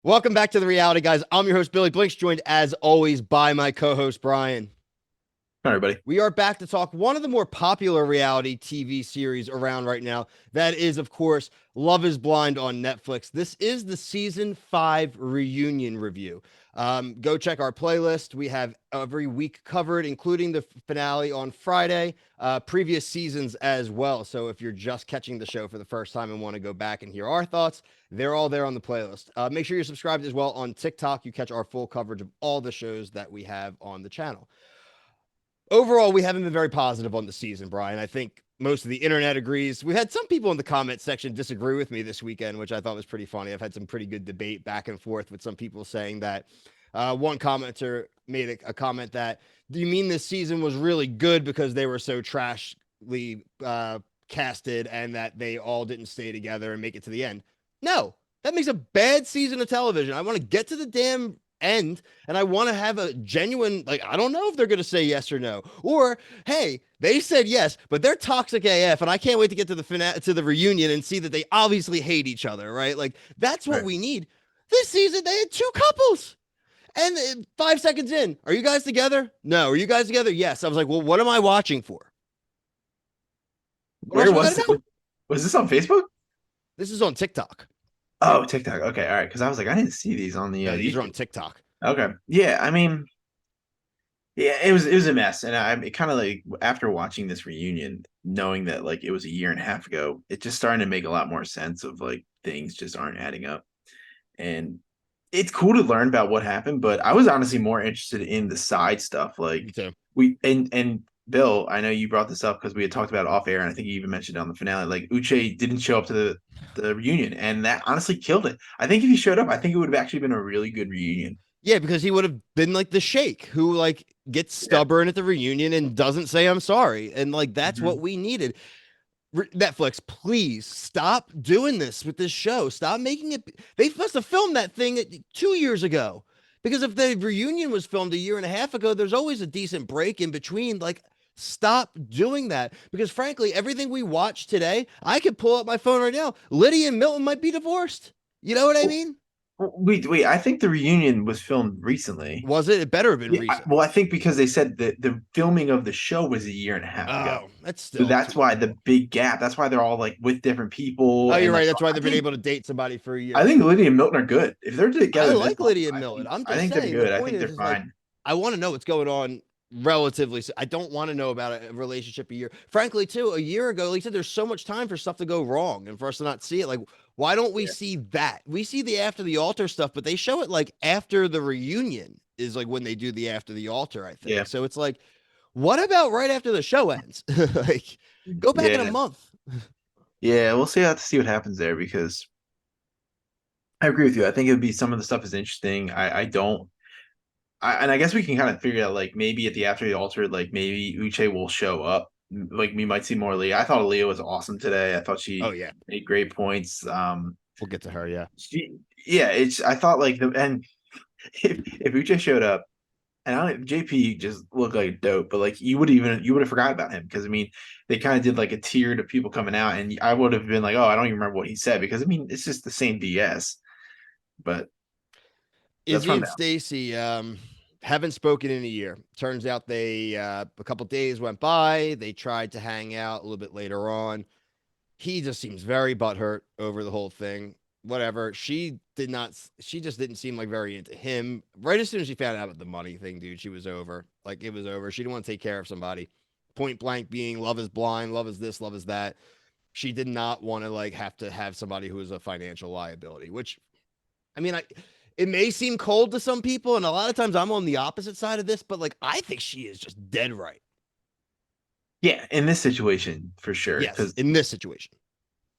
Welcome back to the reality, guys. I'm your host, Billy Blinks, joined as always by my co host, Brian. Hi, everybody. We are back to talk one of the more popular reality TV series around right now. That is, of course, Love is Blind on Netflix. This is the season 5 reunion review. Go check our playlist. We have every week covered, including the finale on Friday, previous seasons as well. So if you're just catching the show for the first time and want to go back and hear our thoughts, they're all there on the playlist. Make sure you're subscribed as well on TikTok. You catch our full coverage of all the shows that we have on the channel. Overall, we haven't been very positive on the season, Brian. I think most of the internet agrees. We've had some people in the comment section disagree with me this weekend, which I thought was pretty funny. I've had some pretty good debate back and forth with some people saying that one commenter made a comment that, do you mean this season was really good because they were so trashly casted and that they all didn't stay together and make it to the end? No, that makes a bad season of television. I want to get to the damn end and I want to have a genuine, like, I don't know if they're going to say yes or no, or hey, they said yes but they're toxic AF and I can't wait to get to the reunion and see that they obviously hate each other, right? Like, that's what Right. we need. This season they had two couples and 5 seconds in, are you guys together? No. Are you guys together? Yes. I was like, well, what am I watching for? What else Where we was gotta it? know? Was this on Facebook? This is on TikTok. Oh, TikTok. Okay, all right. Because I was like, I didn't see these on the No, these are on YouTube. TikTok. Okay, yeah. I mean, yeah, it was a mess, and I kind of like after watching this reunion, knowing that like it was a year and a half ago, it just starting to make a lot more sense of like things just aren't adding up, and it's cool to learn about what happened. But I was honestly more interested in the side stuff, like Me too. we and Bill, I know you brought this up because we had talked about it off air, and I think you even mentioned it on the finale. Like Uche didn't show up to the reunion, and that honestly killed it. I think if he showed up, I think it would have actually been a really good reunion. Yeah, because he would have been like the Sheik who like gets Yeah. stubborn at the reunion and doesn't say I'm sorry. And like that's Mhm. what we needed. Netflix, please stop doing this with this show. Stop making it. They must have filmed that thing 2 years ago. Because if the reunion was filmed a year and a half ago, there's always a decent break in between. Like, stop doing that. Because frankly, everything we watch today, I could pull up my phone right now. Lydia and Milton might be divorced. You know what I mean? Wait. I think the reunion was filmed recently. Was it? It better have been Yeah. recent. Well, I think because they said that the filming of the show was a year and a half ago. Oh, that's So still too that's why long. the big gap. That's why they're all like with different people. Oh, And you're right. like, That's why I they've been think able to date somebody for a I year. think Lydia and Milton are good. If they're I together this like long, Lydia and I Milton. think I'm I just think they're saying. The good. I point think they're is like, fine. I want to know what's going on relatively. I don't want to know about a relationship a year. Frankly, too, a year ago, like I said, there's so much time for stuff to go wrong and for us to not see it. Like, why don't we Yeah. see that? We see the after the altar stuff, but they show it like after the reunion is like when they do the after the altar, I Yeah. think. So it's like, what about right after the show ends? Like, go back in a Yeah. month. Yeah. We'll see see what happens there because I agree with you. I think it would be some of the stuff is interesting. I don't and I guess we can kind of figure out like maybe at the after the altar, like maybe Uche will show up. Like we might see more Aaliyah. I thought Aaliyah was awesome today. I thought Oh she yeah, made great points. we'll get to her. Yeah. Yeah, it's I thought like the and if Uche showed up and I don't JP just looked like dope, but like you would have forgot about him because I mean they kind of did like a tier to people coming out, and I would have been like, oh, I don't even remember what he said because I mean it's just the same BS. But let's Izzy run and down. Stacy haven't spoken in a year. Turns out they a couple days went by. They tried to hang out a little bit later on. He just seems very butthurt over the whole thing. Whatever. She did not. She just didn't seem like very into him. Right as soon as she found out about the money thing, dude, she was over. Like, it was over. She didn't want to take care of somebody. Point blank, being love is blind, love is this, love is that. She did not want to like have to have somebody who is a financial liability. Which, I mean, it may seem cold to some people, and a lot of times I'm on the opposite side of this, but like I think she is just dead right. Yeah, in this situation for sure Yes, because in this situation.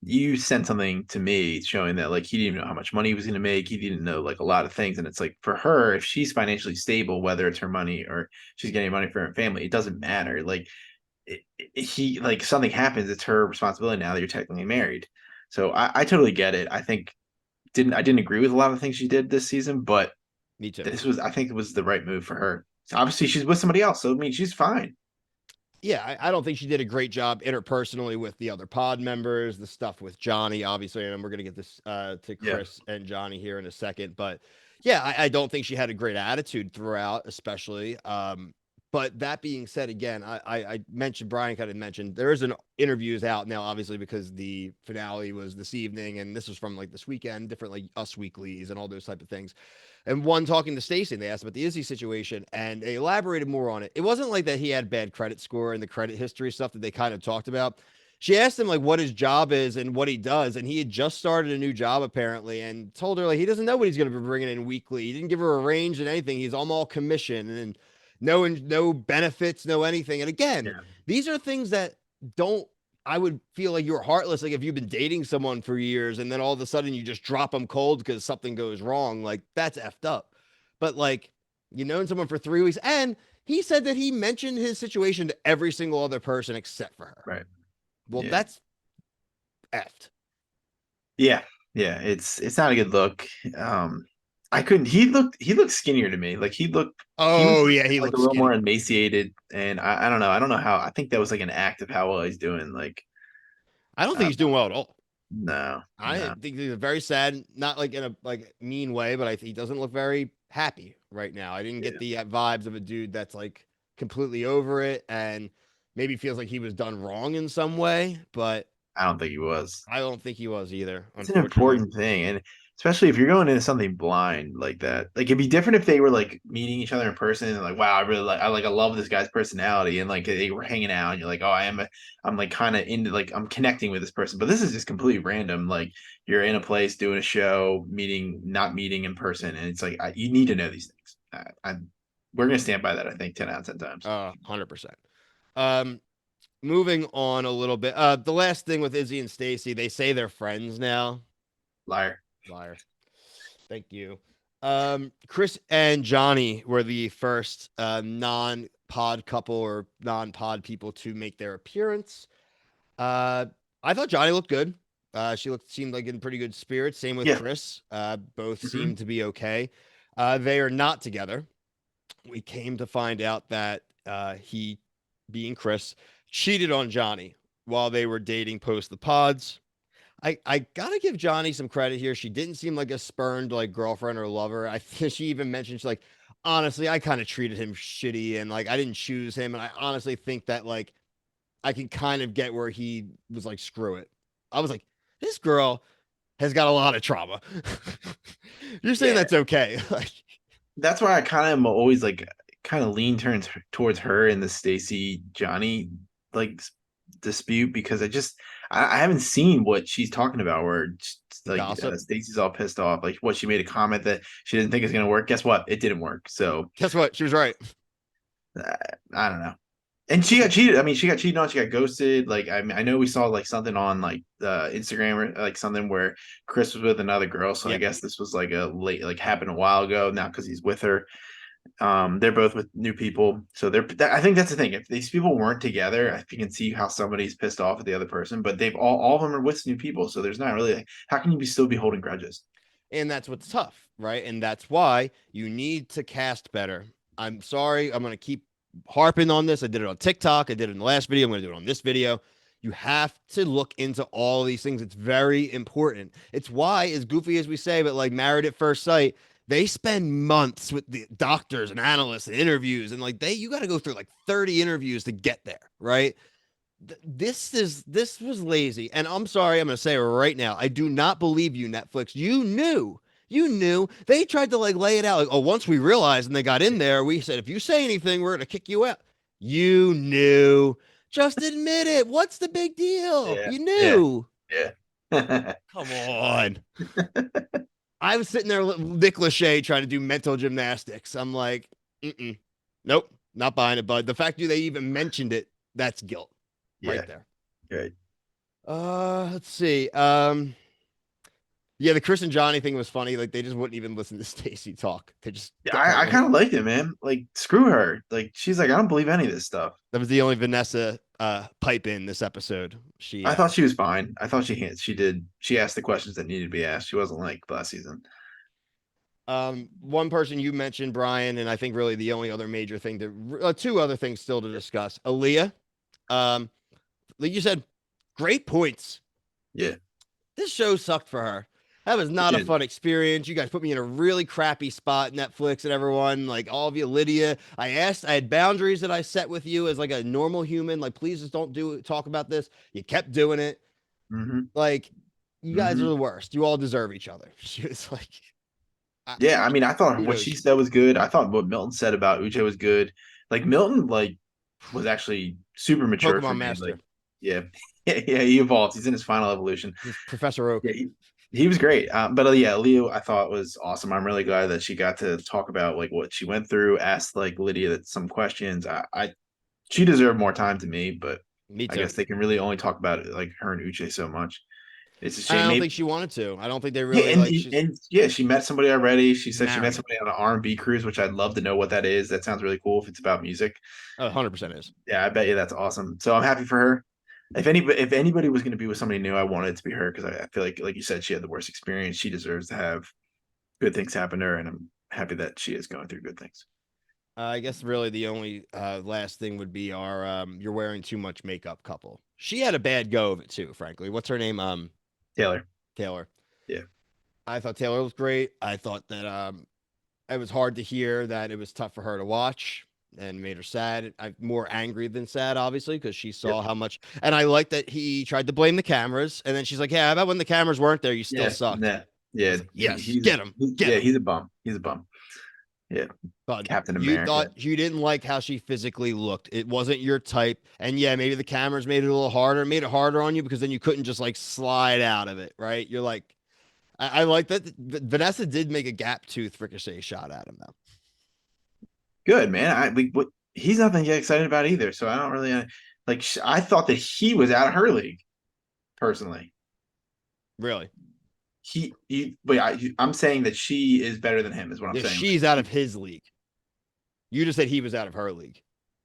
you sent something to me showing that like he didn't even know how much money he was going to make. He didn't know like a lot of things, and it's like for her, if she's financially stable, whether it's her money or she's getting money for her family, it doesn't matter. Like he like something happens, it's her responsibility now that you're technically married. So I totally get it. I didn't agree with a lot of the things she did this season, but Me too. this was I think it was the right move for her. So obviously she's with somebody else, so I mean she's fine. Yeah, I don't think she did a great job interpersonally with the other pod members, the stuff with Johnny, obviously, and we're gonna get this to Yeah. Chris and Johnny here in a second. But yeah, I don't think she had a great attitude throughout, especially. But that being said, again, I mentioned Brian kind of mentioned there is an interviews out now, obviously, because the finale was this evening, and this was from like this weekend, different like Us Weeklies and all those type of things. And one talking to Stacy, and they asked about the Izzy situation, and they elaborated more on it. It wasn't like that he had bad credit score and the credit history stuff that they kind of talked about. She asked him like what his job is and what he does, and he had just started a new job apparently, and told her like he doesn't know what he's going to be bringing in weekly. He didn't give her a range and anything. He's all commission and no benefits, no anything. And again, Yeah. these are things that don't. I would feel like you're heartless. Like if you've been dating someone for years and then all of a sudden you just drop them cold because something goes wrong, like that's effed up. But like you've known someone for 3 weeks, and he said that he mentioned his situation to every single other person except for her. Right. Well, Yeah. that's effed. Yeah. Yeah. It's not a good look. Um, I couldn't. He looked skinnier to me. Like he was Oh yeah, he like a looks little more skinny. emaciated, and I don't know. I don't know how. I think that was like an act of how well he's doing. Like, I don't think uh, he's doing well at all. no, I no, think he's very sad, not like in a like mean way, but he doesn't look very happy right now. I didn't get yeah. the vibes of a dude that's like completely over it and maybe feels like he was done wrong in some way, but I don't think he was. I don't think he was either, It's an unfortunately. important thing, and especially if you're going into something blind like that. Like it'd be different if they were like meeting each other in person and like, wow, I love this guy's personality, and like they were hanging out, and you're like, oh, I'm like kind of into like I'm connecting with this person. But this is just completely random. Like you're in a place doing a show, not meeting in person, and it's like you need to know these things. We're gonna stand by that. I think 10 out of 10 times. 100%. Um, moving on a little bit. The last thing with Izzy and Stacy, they say they're friends now. Liar. Liar. Thank you. Chris and Johnny were the first non-pod couple or non-pod people to make their appearance. Uh, I thought Johnny looked good. She seemed like in pretty good spirits. Same with Yeah. Chris. Both Hmm. seemed to be okay. They are not together. We came to find out that he, being Chris, cheated on Johnny while they were dating post the pods. I gotta give Johnny some credit here. She didn't seem like a spurned like girlfriend or lover. I think she even mentioned she's like, honestly, I kind of treated him shitty and like I didn't choose him. And I honestly think that like I can kind of get where he was like, screw it. I was like, this girl has got a lot of trauma. You're saying Yeah. that's okay. Like, That's why I kind of am always like kind of lean turns towards her in the Stacy Johnny like dispute because I haven't seen what she's talking about where like gossip. Stacy's all pissed off like what she made a comment that she didn't think is gonna work. Guess what? It didn't work. So Guess what? She was right. uh, I don't know. And she got cheated. I mean, she got cheated on. She got ghosted. Like I mean, I know we saw like something on like Instagram or like something where Chris was with another girl. So I Yep. guess this was like a late like happened a while ago now because he's with her. They're both with new people, so I think that's the thing. If these people weren't together, I you can see how somebody's pissed off at the other person. But they've all of them are with new people, so there's not really like, how can you still be holding grudges? And that's what's tough, right? And that's why you need to cast better. I'm sorry. I'm going to keep harping on this. I did it on TikTok. I did it in the last video. I'm going to do it on this video. You have to look into all these things. It's very important. It's why, as goofy as we say, but like Married at First Sight, they spend months with the doctors and analysts and interviews. And like you got to go through like 30 interviews to get there, right? This was lazy, and I'm sorry, I'm gonna say it right now, I do not believe you, Netflix. You knew they tried to like lay it out like, oh, once we realized and they got in there, we said if you say anything we're gonna kick you out. You knew. Just admit it. What's the big deal? Yeah, You yeah, knew. yeah. Come on. I was sitting there, Nick Lachey, trying to do mental gymnastics. I'm like, mm-mm. Nope, not buying it, bud. The fact that they even mentioned it, that's guilt right Yeah, there. right. Let's see. Yeah, the Chris and Johnny thing was funny. Like they just wouldn't even listen to Stacy talk. They just Yeah, got I her. kind of liked it, man. Like, screw her. Like, she's like, I don't believe any of this stuff. That was the only Vanessa pipe in this episode. She I thought she was fine. I thought she asked the questions that needed to be asked. She wasn't like last season. one person you mentioned, Brian, and I think really the only other major thing to two other things still to discuss. Aaliyah. Um, like you said, great points. Yeah, This show sucked for her. That was it not a did. fun experience. You guys put me in a really crappy spot, Netflix and everyone, like all of you, Lydia. I had boundaries that I set with you as like a normal human. Like, please just don't talk about this. You kept doing it. Hmm. Like, you guys are Hmm. the worst. You all deserve each other. She was like, I, Yeah, I mean, I thought what she kudos. said was good. I thought what Milton said about Uche was good. Like Milton, like was actually super mature for Pokemon me. Like, Master. yeah, yeah, he evolved. He's in his final evolution. This Professor Oak. Yeah, he was great. But yeah, Leo, I thought was awesome. I'm really glad that she got to talk about like what she went through. Asked like Lydia some questions. She deserved more time to me, but Me I too. guess they can really only talk about it like her and Uche so much. It's a I shame. don't Maybe think she wanted to. I don't think they yeah, really like she's and yeah, she met somebody already. She said she met married. somebody on an R&B cruise, which I'd love to know what that is. That sounds really cool if it's about music. 100% is. Yeah, I bet you that's awesome. So I'm happy for her. If anybody was going to be with somebody new, I wanted it to be her because I feel like you said, she had the worst experience. She deserves to have good things happen to her, and I'm happy that she is going through good things. I guess really the only last thing would be our you're wearing too much makeup couple. She had a bad go of it too, frankly. What's her name? Taylor, Taylor. yeah, I thought Taylor was great. I thought that it was hard to hear that it was tough for her to watch and made her sad. I'm more angry than sad, obviously, because she yep, saw how much. And I like that he tried to blame the cameras, and then she's like, "Yeah, how about when the cameras weren't there, you still yeah, sucked." nah, I yeah. was like, "Yes, get him, get Yeah, him." he's a bum. He's a bum. Yeah, But Captain you America. thought you didn't like how she physically looked. It wasn't your type. And yeah, maybe the cameras made it a little harder, made it harder on you because then you couldn't just like slide out of it, right? You're like, I like that. Vanessa did make a gap tooth ricochet shot at him, though. Good man. He's nothing to get excited about either. So I don't really like. I thought that he was out of her league personally. Really. But I'm saying that she is better than him. Is what I'm Yeah, saying. she's out of his league. You just said he was out of her league.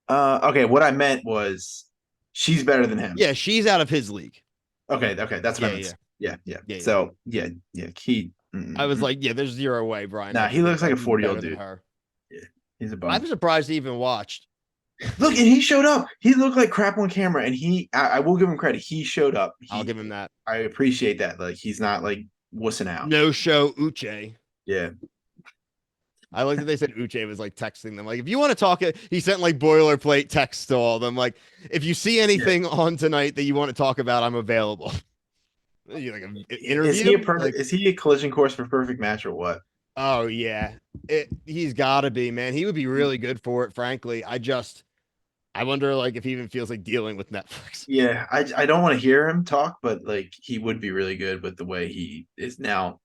Okay. What I meant was she's better than him. Yeah, she's out of his league. Okay. That's what I Yeah, meant. yeah, Yeah, yeah. yeah, yeah. So yeah. He. I was like, yeah, there's zero way Brian Nah, had to he think looks like that a he's 40-year-old better than dude. her. Yeah, he's a I'm bum. surprised he even watched. Look, and he showed up. He looked like crap on camera, and I will give him credit. He showed up. I'll give him that. I appreciate that. Like he's not like wussing out. No show Uche. Yeah, I like that they said Uche was like texting them. Like, if you want to talk it, he sent like boilerplate text to all of them. Like, if you see yeah. anything on tonight that you want to talk about, I'm available. You like an interview? Like, Is he a collision course for perfect match or what? oh yeah, he's got to be, man. He would be really good for it. Frankly, I wonder like if he even feels like dealing with Netflix. Yeah, I don't want to hear him talk, but like he would be really good with the way he is now.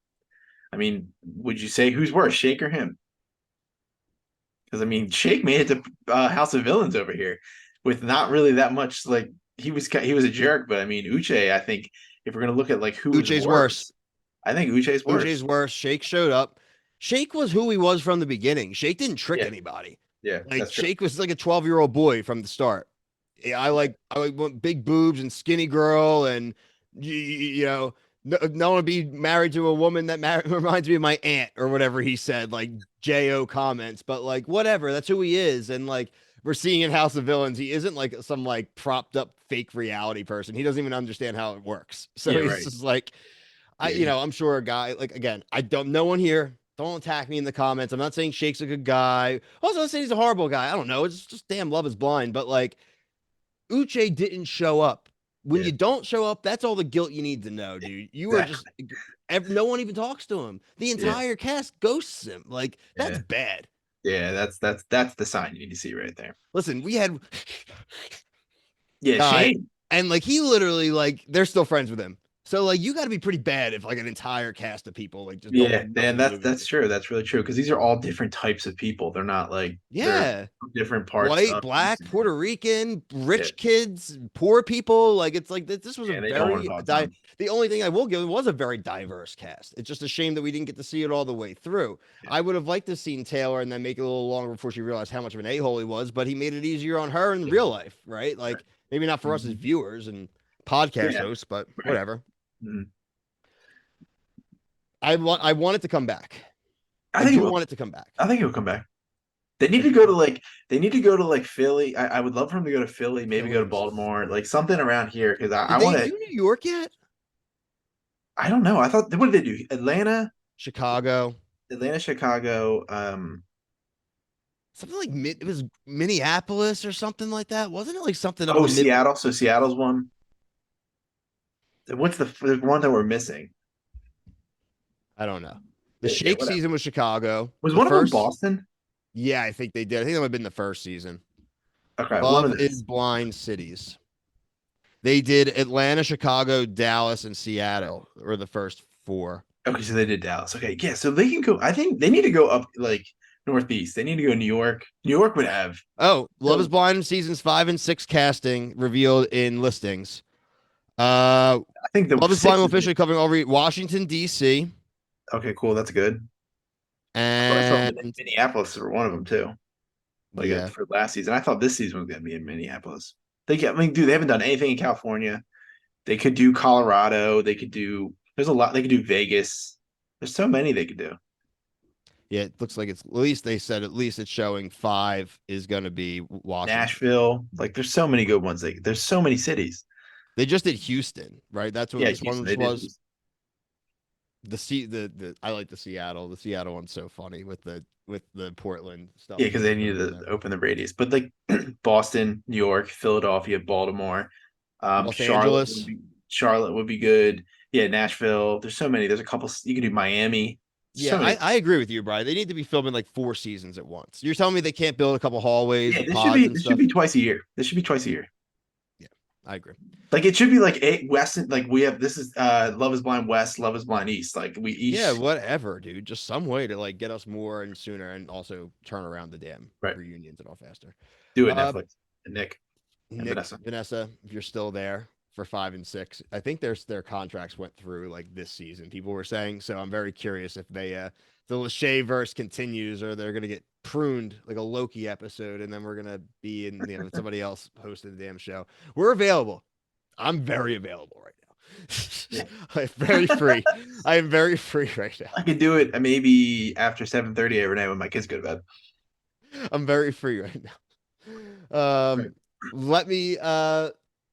I mean, would you say who's worse, Shake or him? Because I mean, Shake made it to House of Villains over here with not really that much. Like he was a jerk, but I mean, Uche. I think if we're gonna look at like who is Uche's worse. worse, I think Uche's Uche's worse. worse. Shake showed up. Shake was who he was from the beginning. Shake didn't trick Yeah, anybody. yeah, Like that's true. Shake was like a 12-year-old boy from the start. Yeah, I like big boobs and skinny girl and no one to be married to a woman that reminds me of my aunt or whatever he said, like Jo comments, but like whatever, that's who he is. And like we're seeing in House of Villains, he isn't like some like propped up fake reality person. He doesn't even understand how it works. So Yeah, he's right. just like Yeah, he, I'm sure a guy like again, I don't no one here. Don't attack me in the comments. I'm not saying Shake's a good guy. Also, I'm saying he's a horrible guy. I don't know. It's just damn love is blind. But like Uche didn't show up. When yeah, you don't show up, that's all the guilt you need to know, dude. You are exactly. just no one even talks to him. The Yeah, entire cast ghosts him. Like that's yeah, bad. yeah. That's the sign you need to see right there. Listen, we had Yeah, uh Shane. and like he literally like they're still friends with him. So like you got to be pretty bad if like an entire cast of people like just don't Yeah, want and nothing to do with that's you. true. That's really true because these are all different types of people. They're not like they're Yeah. different parts White, of black, Houston. Puerto Rican, Yeah, rich kids, poor people. Like it's like this was a yeah, they don't want to very talk to them. the only thing I will give was a very diverse cast. It's just a shame that we didn't get to see it all the way through. Yeah. I would have liked to seen Taylor and then make it a little longer before she realized how much of an a-hole he was, but he made it easier on her in Yeah, real life, right? right. Like maybe not for us as Mhm. viewers and podcast Yeah, hosts, but right. whatever. Mhm. I want it to come back. I I think it do will. want it to come back. I think it will come back. They need to go to like they need to go to like Philly. I would love for them to go to Philly, maybe go Philly to was. Baltimore, like something around here because I Did want they to. do New York yet? I don't know. I thought what did they do? Chicago. Atlanta, Chicago. Something like it was Minneapolis or something like that. Wasn't it like something up Oh, the mid? Seattle. So Seattle's one. What's the one that we're missing? I don't know. The Yeah, Shake whatever. season was Chicago. Was The one of them first, Boston? yeah, I think they did. I think that might have been the first season. Okay, one of Love is those. Blind cities. They did Atlanta, Chicago, Dallas, and Seattle were the first four. Okay, so they did Dallas. Okay, yeah, so they can go. I think they need to go up like northeast. They need to go New York. New York would have. Oh, Love is So Blind seasons 5 and 6 casting revealed in listings. Uh, I think the Love is Blind six will is officially covering over Washington, D.C. okay. Cool, that's good. I thought I saw And Minneapolis for one of them too, like yeah, for last season. I thought this season was going to be in Minneapolis. I mean, dude, they haven't done anything in California. They could do Colorado. They could do. There's a lot. They could do Vegas. There's so many they could do. yeah, it looks like it's at least they said at least it's showing 5 is going to be Washington. Nashville. Like, there's so many good ones. There's so many cities. They just did Houston, right? That's what Yeah, this one Houston. They did was. Houston. The I like the Seattle. The Seattle one's so funny with the Portland stuff Yeah, because they going needed on there. to open the radius. But like Boston, New York, Philadelphia, Baltimore, Los Angeles. Charlotte would be good. Yeah, Nashville. There's so many. There's a couple. You could do Miami. So Yeah, many. I agree with you, Brian. They need to be filming like 4 seasons at once. You're telling me they can't build a couple hallways Yeah, with pods and this should stuff? be twice a year. This should be twice a year. Yeah, I agree. Like it should be like West. Like we have this is Love is Blind West, Love is Blind East. Like we Yeah, each whatever, dude. Just some way to like get us more and sooner and also turn around the damn right. reunions and all faster. Do it Uh Netflix and Nick and Nick, Vanessa. Vanessa, if you're still there for 5 and 6, I think their contracts went through like this season. People were saying, so I'm very curious if the Lachey verse continues or they're gonna get pruned like a Loki episode, and then we're gonna be in somebody else hosting the damn show. We're available. I'm very available right now. Yeah. I'm very free. I am very free right now. I could do it maybe after 7:30 every night when my kids go to bed. I'm very free right now. Right. Let me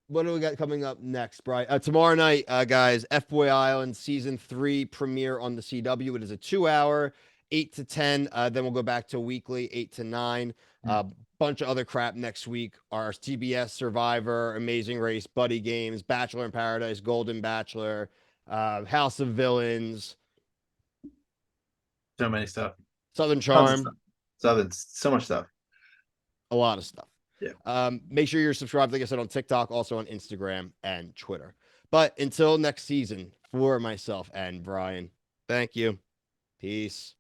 what do we got coming up next, Brian? Tomorrow night, guys, F Boy Island season 3 premiere on the CW. It is a 2 hour, 8 to 10. Then we'll go back to weekly, 8 to 9. Bunch of other crap next week. Our TBS Survivor, Amazing Race, Buddy Games, Bachelor in Paradise, Golden Bachelor, House of Villains, So many stuff. Southern Tons of stuff. Charm, So much stuff. a lot of stuff. Yeah. Make sure you're subscribed, like I said, on TikTok, also on Instagram and Twitter. But until next season, for myself and Brian, thank you. Peace.